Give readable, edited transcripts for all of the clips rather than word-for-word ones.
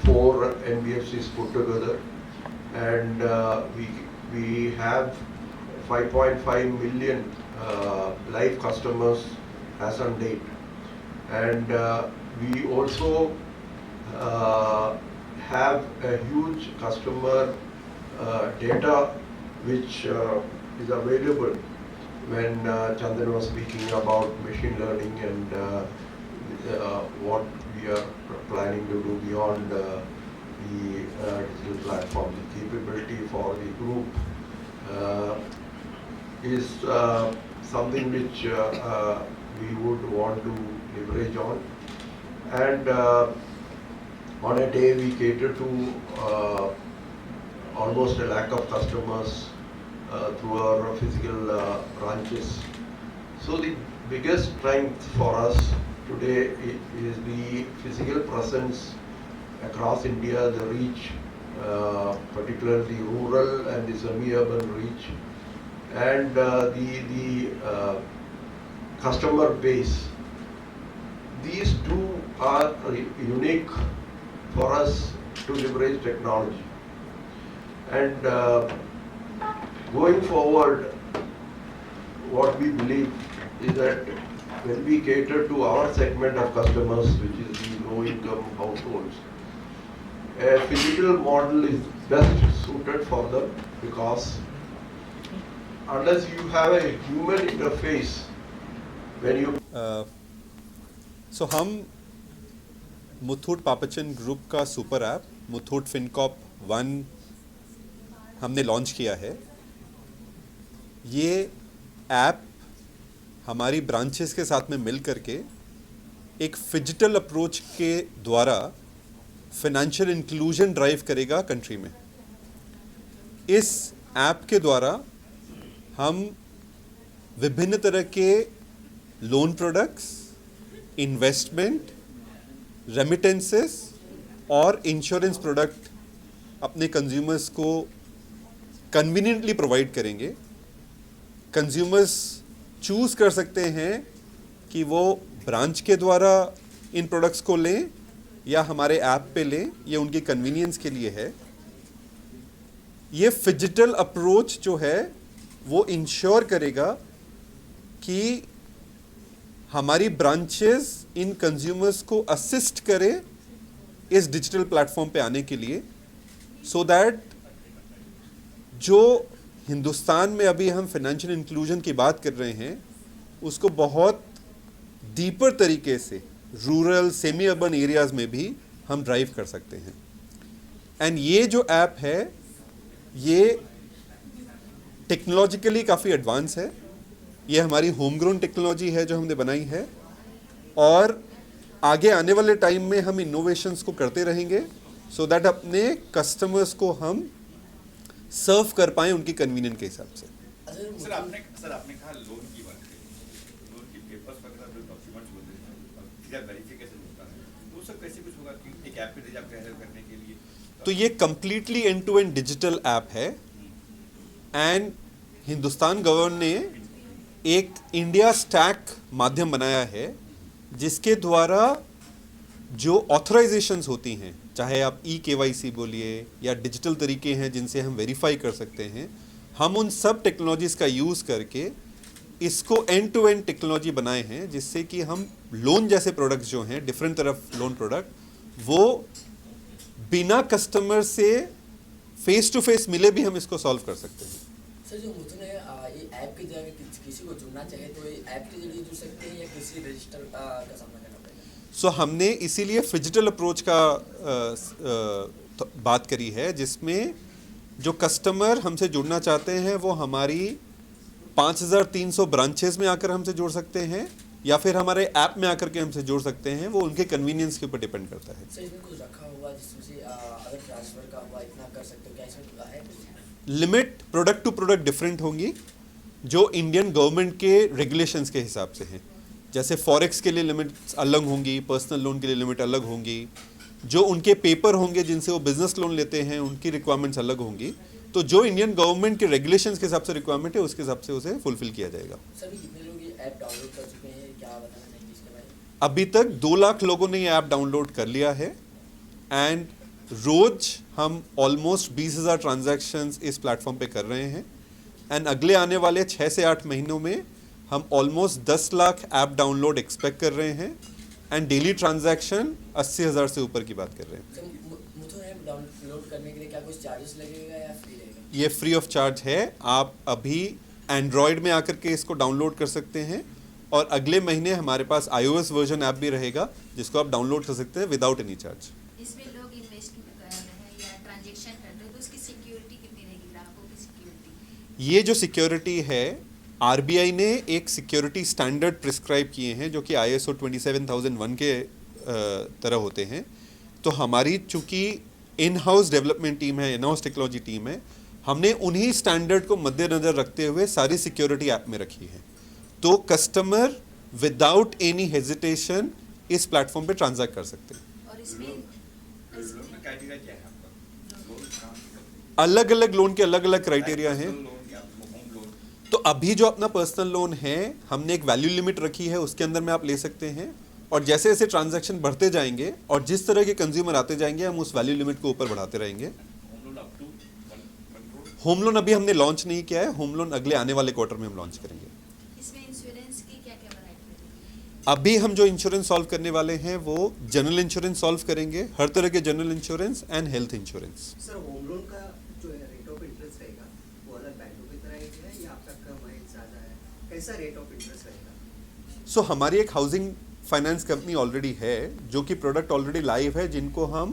4 NBFCs put together, and we have 5.5 million live customers as on date, and we also have a huge customer data which is available when Chandan was speaking about machine learning and what we are planning to do beyond the digital platform. The capability for the group is something which we would want to leverage on. And on a day we cater to almost a lakh of customers through our physical branches. So the biggest strength for us today is the physical presence across India, the reach, particularly rural and the semi-urban reach, and the customer base. These two are unique for us to leverage technology. And going forward, what we believe is that when we cater to our segment of customers, which is the low-income households, a physical model is best suited for them, because unless you have a human interface, when you सो हम Muthoot पापचन group का super app Muthoot Fincorp 1 हमने launch किया है। ये app हमारी branches के साथ में मिल करके एक फिजिटल अप्रोच के द्वारा फाइनेंशियल इंक्लूजन ड्राइव करेगा कंट्री में। इस ऐप के द्वारा हम विभिन्न तरह के लोन प्रोडक्ट्स, इन्वेस्टमेंट, रेमिटेंसेस और इंश्योरेंस प्रोडक्ट अपने कंज्यूमर्स को कन्वीनियंटली प्रोवाइड करेंगे। कंज्यूमर्स चूज़ कर सकते हैं कि वो ब्रांच के द्वारा इन प्रोडक्ट्स को लें या हमारे ऐप पे लें, ये उनकी कन्वीनियंस के लिए है। ये फिजिटल अप्रोच जो है वो इंश्योर करेगा कि हमारी ब्रांचेस इन कंज्यूमर्स को असिस्ट करें इस डिजिटल प्लेटफॉर्म पे आने के लिए, सो दैट जो हिंदुस्तान में अभी हम फाइनेंशियल इंक्लूजन की बात कर रहे हैं उसको बहुत डीपर तरीके से रूरल सेमी अर्बन एरियाज़ में भी हम ड्राइव कर सकते हैं। एंड ये जो ऐप है ये टेक्नोलॉजिकली काफ़ी एडवांस है। ये हमारी होम ग्रोन टेक्नोलॉजी है जो हमने बनाई है, और आगे आने वाले टाइम में हम इनोवेशंस को करते रहेंगे सो दैट अपने कस्टमर्स को हम सर्व कर पाएँ उनकी कन्वीनियंस के हिसाब से। सर आपने कहा लोन की बात करी, लोन की पेपर्स वगैरह जो डॉक्यूमेंट्स होते हैं फिर वेरिफिकेशन होता है, वो सब कैसे कुछ होगा कि एक ऐप पे रिजर्व करने के लिए? तो ये completely end to end digital app है, एंड हिंदुस्तान गवर्नमेंट ने एक इंडिया स्टैक माध्यम बनाया है जिसके द्वारा जो ऑथराइजेशंस होती हैं, चाहे आप KYC बोलिए या डिजिटल तरीके हैं जिनसे हम वेरीफाई कर सकते हैं, हम उन सब टेक्नोलॉजीज़ का यूज़ करके इसको एंड टू एंड टेक्नोलॉजी बनाए हैं, जिससे कि हम लोन जैसे प्रोडक्ट्स जो हैं डिफरेंट तरफ लोन प्रोडक्ट, वो बिना कस्टमर से फेस टू फेस मिले भी हम इसको सॉल्व कर सकते हैं। सर जो मुझे ये ऐप की जगह किसी को जुड़ना चाहे तो ये ऐप के जरिए जुड़ सकते हैं या किसी रजिस्टर का सामना करना पड़ेगा? सो हमने इसीलिए फिजिटल अप्रोच का बात करी है, जिसमें जो कस्टमर हमसे जुड़ना चाहते हैं वो हमारी 5300 ब्रांचेस में आकर हमसे जुड़ सकते हैं या फिर हमारे ऐप में आकर के हमसे जुड़ सकते हैं। वो उनके कन्वीनियंस के ऊपर डिपेंड करता है। सर इसमें कुछ रखा हुआ जिसमें से अगर ट्रांसफर का हुआ इतना कर सकते हो, क्या इसमें है? Limit product to product different होंगी जो इंडियन गवर्नमेंट के रेगुलेशंस के हिसाब से हैं। जैसे फॉरेक्स के लिए लिमिट्स अलग होंगी, पर्सनल लोन के लिए लिमिट अलग होंगी, जो उनके पेपर होंगे जिनसे वो बिजनेस लोन लेते हैं उनकी रिक्वायरमेंट्स अलग होंगी। तो जो इंडियन गवर्नमेंट के रेगुलेशंस के हिसाब से रिक्वायरमेंट है उसके हिसाब से उसे फुलफिल किया जाएगा। सर कितने लोग ये ऐप डाउनलोड कर चुके हैं, क्या बताना चाहिए इसके बारे में? अभी तक 2 लाख लोगों ने ये ऐप डाउनलोड कर लिया है, एंड रोज हम ऑलमोस्ट 20,000 ट्रांजैक्शंस इस प्लेटफॉर्म पे कर रहे हैं एंड अगले आने वाले 6 से 8 महीनों में हम almost 10 lakh app download expect कर रहे हैं एंड डेली ट्रांजैक्शन 80,000 से ऊपर की बात कर रहे हैं। सर मुथूट ऐप डाउनलोड करने के लिए क्या कुछ चार्जेस लगेगा या फ्री रहेगा? ये फ्री ऑफ चार्ज है। आप अभी एंड्रॉयड में आकर के इसको डाउनलोड कर सकते हैं और अगले महीने हमारे पास iOS वर्जन ऐप भी रहेगा जिसको आप डाउनलोड कर सकते हैं विदाउट एनी चार्ज। इसमें लोग इन्वेस्ट कर रहे हैं या ट्रांजैक्शन कर रहे हैं तो उसकी सिक्योरिटी कितनी रहेगी, ग्राहकों की सिक्योरिटी? ये जो सिक्योरिटी है आरबीआई ने एक सिक्योरिटी स्टैंडर्ड प्रिस्क्राइब किए हैं जो कि ISO 27001 के तरह होते हैं। तो हमारी चूंकि इन हाउस डेवलपमेंट टीम है, इन हाउस टेक्नोलॉजी टीम है, हमने उन्हीं स्टैंडर्ड को मद्देनजर रखते हुए सारी सिक्योरिटी ऐप में रखी है। तो कस्टमर विदाउट एनी हेजिटेशन इस प्लेटफॉर्म पे ट्रांजैक्ट कर सकते हैं। और इसमें लोन में क्राइटेरिया क्या है आपका? लोन कहाँ से करते हैं? अलग अलग लोन के अलग अलग क्राइटेरिया हैं। पर्सनल लोन या होम लोन? तो अभी जो अपना पर्सनल लोन है हमने एक वैल्यू लिमिट रखी है, उसके अंदर में आप ले सकते हैं और जैसे जैसे ट्रांजैक्शन बढ़ते जाएंगे और जिस तरह के कंज्यूमर आते जाएंगे हम उस वैल्यू लिमिट को ऊपर बढ़ाते रहेंगे। Home loan up to 1 crore? Home loan अभी हमने लॉन्च नहीं किया है, होम लोन अगले आने वाले क्वार्टर में हम लॉन्च करेंगे। इसमें इंश्योरेंस की क्या क्या वैरायटी रहेगी? अभी हम जो इंश्योरेंस सॉल्व करने वाले हैं वो जनरल इंश्योरेंस सॉल्व करेंगे, हर तरह के general insurance and health insurance. Sir home loan का जो है रेट ऑफ इंटरेस्ट रहेगा वो अलग बैंकों की तरह ही है या आपका कम है ज़्यादा है, कैसा रेट ऑफ इंटरेस्ट रहेगा? सो हमारी एक हाउसिंग फाइनेंस कंपनी ऑलरेडी है जो कि प्रोडक्ट ऑलरेडी लाइव है जिनको हम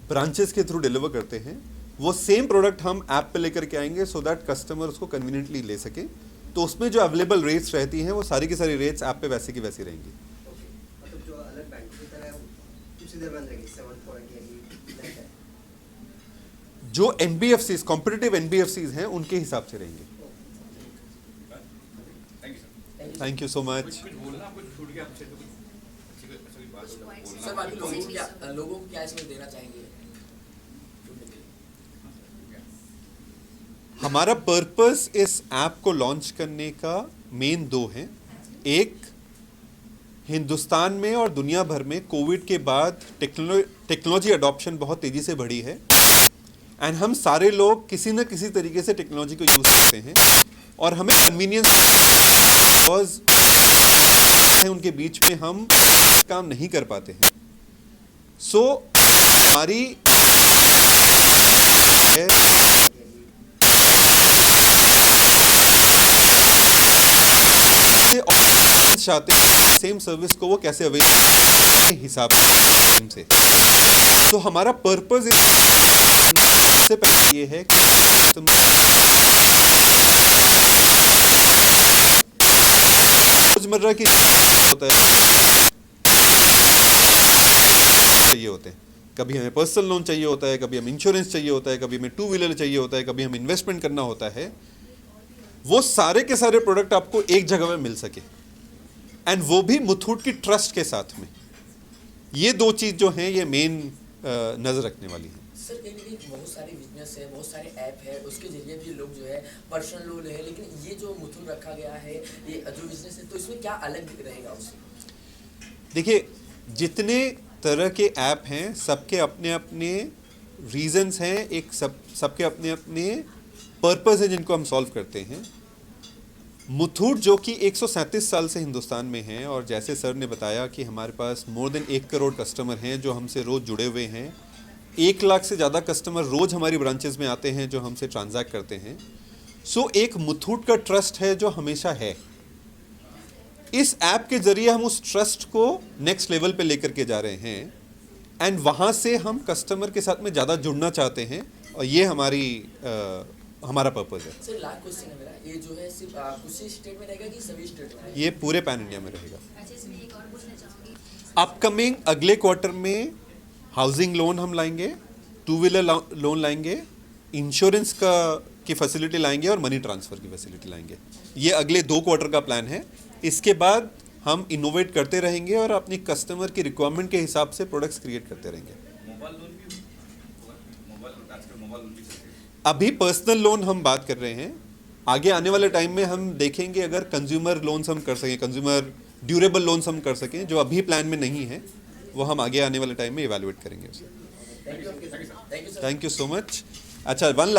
ब्रांचेस के थ्रू डिलीवर करते हैं। वो सेम प्रोडक्ट हम ऐप पे लेकर के आएंगे सो दैट कस्टमर उसको कन्वीनियंटली ले सके। तो उसमें जो अवेलेबल रेट्स रहती हैं वो सारी की सारी रेट्स ऐप पे वैसे की वैसी रहेंगी। ओके, मतलब जो अलग बैंकों की तरह है उसी दर बंद रहेगी 7 पॉइंट यानी like है। जो NBFCs कॉम्पिटिटिव NBFCs हैं उनके हिसाब से रहेंगे। Thank you sir. Thank you so much. कुछ बोलना, कुछ छूट गया आपसे तो कुछ अच्छी बात कुछ points बोलना। सर बाकी लोगों को क्या इसमें देना चाहेंगे? हमारा पर्पस इस ऐप को लॉन्च करने का मेन 2 हैं। एक, हिंदुस्तान में और दुनिया भर में कोविड के बाद टेक्नोलॉजी अडॉप्शन बहुत तेज़ी से बढ़ी है एंड हम सारे लोग किसी न किसी तरीके से टेक्नोलॉजी को यूज़ करते हैं और हमें कन्वीनियंस है उनके बीच में हम काम नहीं कर पाते हैं। सो हमारी चाहते हैं सेम सर्विस को वो कैसे अवेल हिसाब से। तो हमारा पर्पस से पहले ये है कि रोजमर्रा की होता है चाहिए होते हैं, कभी हमें पर्सनल लोन चाहिए होता है, कभी हमें इंश्योरेंस चाहिए होता है, कभी हमें 2 व्हीलर चाहिए होता है, कभी हमें इन्वेस्टमेंट करना होता है। वो सारे के सारे प्रोडक्ट आपको एक जगह में मिल सके एंड वो भी मुथूट की ट्रस्ट के साथ में। ये 2 चीज जो हैं ये मेन नजर रखने वाली है। सर कहीं ना कहीं बहुत सारे बिजनेस है, बहुत सारे ऐप है, उसके जरिए भी लोग जो है पर्सनल लोन है, लेकिन ये जो मुथूट रखा गया है ये जो बिजनेस है तो इसमें क्या अलग रहेगा उससे? देखिए, जितने तरह के ऐप हैं सबके अपने अपने रीजंस हैं, एक सबके अपने अपने पर्पस है जिनको हम सॉल्व करते हैं। मुथूट जो कि 137 साल से हिंदुस्तान में है और जैसे सर ने बताया कि हमारे पास मोर देन 1 करोड़ कस्टमर हैं जो हमसे रोज़ जुड़े हुए हैं। 1 लाख से ज़्यादा कस्टमर रोज़ हमारी ब्रांचेस में आते हैं जो हमसे ट्रांजैक्ट करते हैं। सो एक मुथूट का ट्रस्ट है जो हमेशा है। इस ऐप के ज़रिए हम उस ट्रस्ट को नेक्स्ट लेवल पे लेकर के जा रहे हैं एंड वहाँ से हम कस्टमर के साथ में ज़्यादा जुड़ना चाहते हैं और ये हमारा पर्पस है। सर लास्ट क्वेश्चन है मेरा, ये जो है सिर्फ कुछ ही स्टेट में रहेगा कि सभी स्टेट में रहेगा? ये पूरे पैन इंडिया में रहेगा। अच्छा, इसमें एक और पूछना चाहूँगी। अपकमिंग अगले क्वार्टर में हाउसिंग लोन हम लाएंगे, 2 व्हीलर लोन लाएंगे, इंश्योरेंस की फैसिलिटी लाएंगे और मनी ट्रांसफ़र की फैसिलिटी लाएंगे। ये अगले 2 क्वार्टर का प्लान है। इसके बाद हम इनोवेट करते रहेंगे और अपनी कस्टमर की रिक्वायरमेंट के हिसाब से प्रोडक्ट्स क्रिएट करते रहेंगे। मोबाइल लोन भी आजकल मोबाइल लोन भी चलते हैं। अभी पर्सनल लोन हम बात कर रहे हैं, आगे आने वाले टाइम में हम देखेंगे अगर कंज्यूमर लोन्स हम कर सकें, कंज्यूमर ड्यूरेबल लोन्स हम कर सकें जो अभी प्लान में नहीं है, वो हम आगे आने वाले टाइम में इवैल्यूएट करेंगे उसे। Thank you Thank you, sir. Thank you sir thank you so much. अच्छा, one last